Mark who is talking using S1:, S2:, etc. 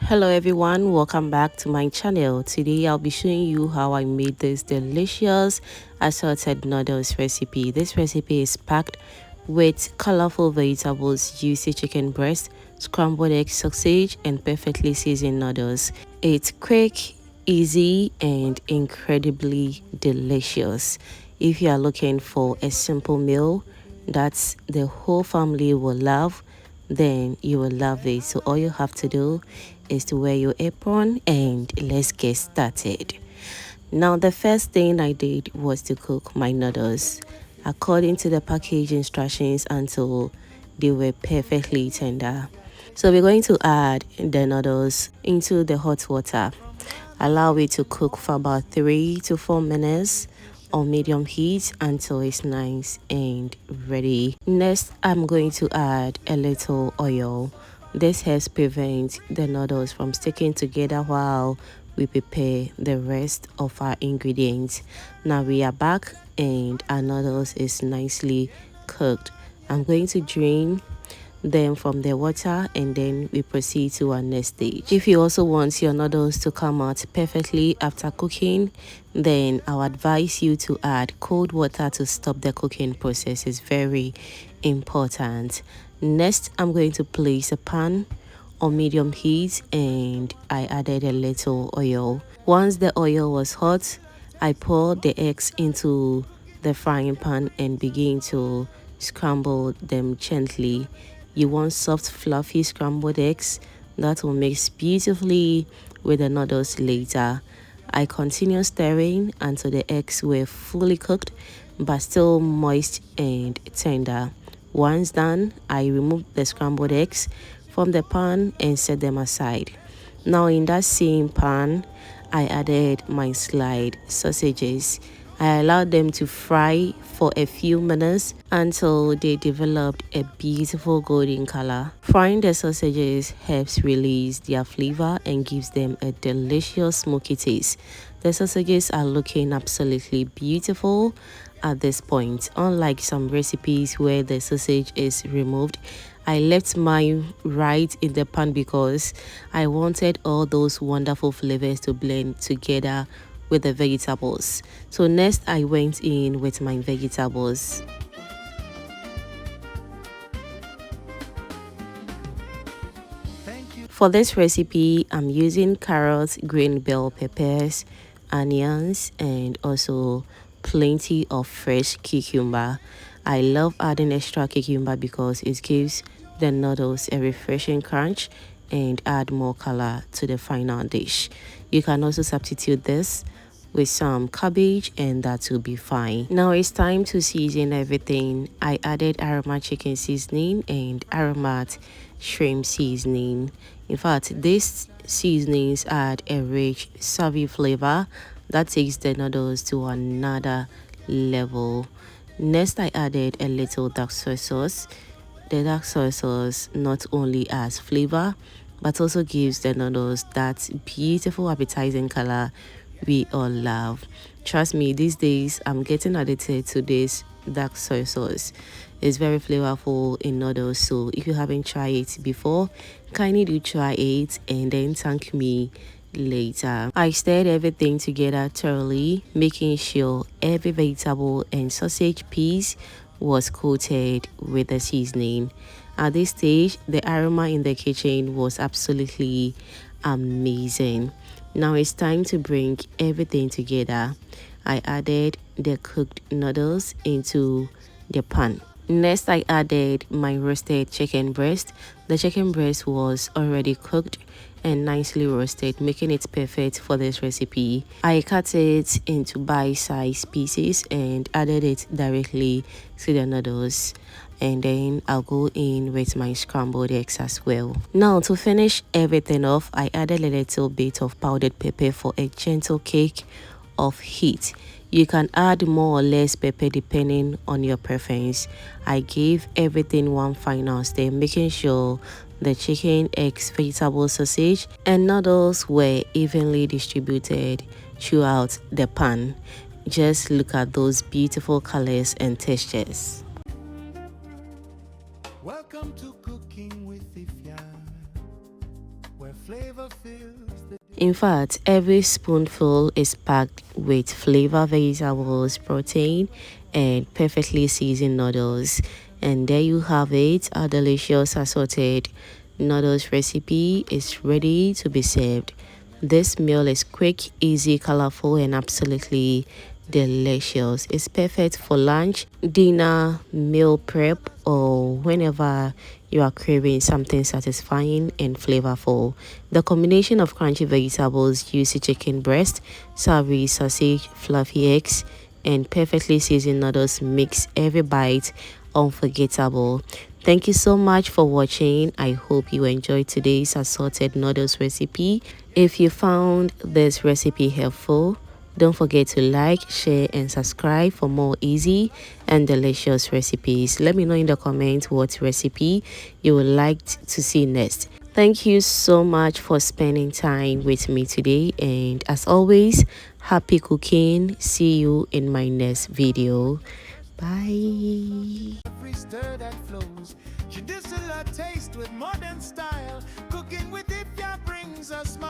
S1: Hello everyone, welcome back to my channel. Today I'll be showing you how I made this delicious assorted noodles recipe. This recipe is packed with colorful vegetables, juicy chicken breast, scrambled egg, sausage, and perfectly seasoned noodles. It's quick, easy, and incredibly delicious. If you are looking for a simple meal that the whole family will love, then you will love it. So all you have to do is to wear your apron and let's get started. Now the first thing I did was to cook my noodles according to the package instructions until they were perfectly tender. So we're going to add the noodles into the hot water. Allow it to cook for about 3 to 4 minutes on medium heat until it's nice and ready. Next, I'm going to add a little oil. This helps prevent the noodles from sticking together while we prepare the rest of our ingredients. Now we are back and our noodles is nicely cooked. I'm going to drain them from the water and then we proceed to our next stage. If you also want your noodles to come out perfectly after cooking, then I'll advise you to add cold water to stop the cooking process. It's very important. Next, I'm going to place a pan on medium heat and I added a little oil. Once the oil was hot, I poured the eggs into the frying pan and begin to scramble them gently. You want soft, fluffy scrambled eggs that will mix beautifully with the noodles later. I continue stirring until the eggs were fully cooked but still moist and tender. Once done, I removed the scrambled eggs from the pan and set them aside. Now in that same pan, I added my sliced sausages. I allowed them to fry for a few minutes until they developed a beautiful golden color. Frying the sausages helps release their flavor and gives them a delicious smoky taste. The sausages are looking absolutely beautiful at this point. Unlike some recipes where the sausage is removed, I left mine right in the pan because I wanted all those wonderful flavors to blend together with the vegetables. So next I went in with my vegetables. For this recipe, I'm using carrots, green bell peppers, onions, and also plenty of fresh cucumber. I love adding extra cucumber because it gives the noodles a refreshing crunch and add more color to the final dish. You can also substitute this with some cabbage and that will be fine. Now it's time to season everything. I added Aromate chicken seasoning and Aromate shrimp seasoning. In fact, these seasonings add a rich savvy flavor that takes the noodles to another level. Next, I added a little dark soy sauce. The dark soy sauce not only adds flavor but also gives the noodles that beautiful appetizing color we all love. Trust me, these days I'm getting addicted to this dark soy sauce. It's very flavorful in noodles, so if you haven't tried it before, kindly do try it and then thank me later. I stirred everything together thoroughly, making sure every vegetable and sausage piece was coated with the seasoning. At this stage, the aroma in the kitchen was absolutely amazing. Now it's time to bring everything together. I added the cooked noodles into the pan. Next, I added my roasted chicken breast. The chicken breast was already cooked and nicely roasted, making it perfect for this recipe. I cut it into bite-sized pieces and added it directly to the noodles. And then I'll go in with my scrambled eggs as well. Now to finish everything off, I added a little bit of powdered pepper for a gentle kick of heat. You can add more or less pepper depending on your preference. I gave everything one final stir, making sure the chicken, eggs, vegetable, sausage, and noodles were evenly distributed throughout the pan. Just look at those beautiful colors and textures.
S2: Welcome to Cooking with Efya, where
S1: In fact, every spoonful is packed with flavor vegetables, protein, and perfectly seasoned noodles. And there you have it, our delicious assorted noodles recipe is ready to be served. This meal is quick, easy, colorful, and absolutely delicious. It's perfect for lunch, dinner, meal prep, or whenever you are craving something satisfying and flavorful. The combination of crunchy vegetables, juicy chicken breast, savory sausage, fluffy eggs, and perfectly seasoned noodles makes every bite unforgettable. Thank you so much for watching. I hope you enjoyed today's assorted noodles recipe. If you found this recipe helpful, don't forget to like, share, and subscribe for more easy and delicious recipes. Let me know in the comments what recipe you would like to see next. Thank you so much for spending time with me today, and as always, happy cooking. See you in my next video. Bye. Every stir that flows, judicial taste with modern style. Cooking with Efya brings a smile.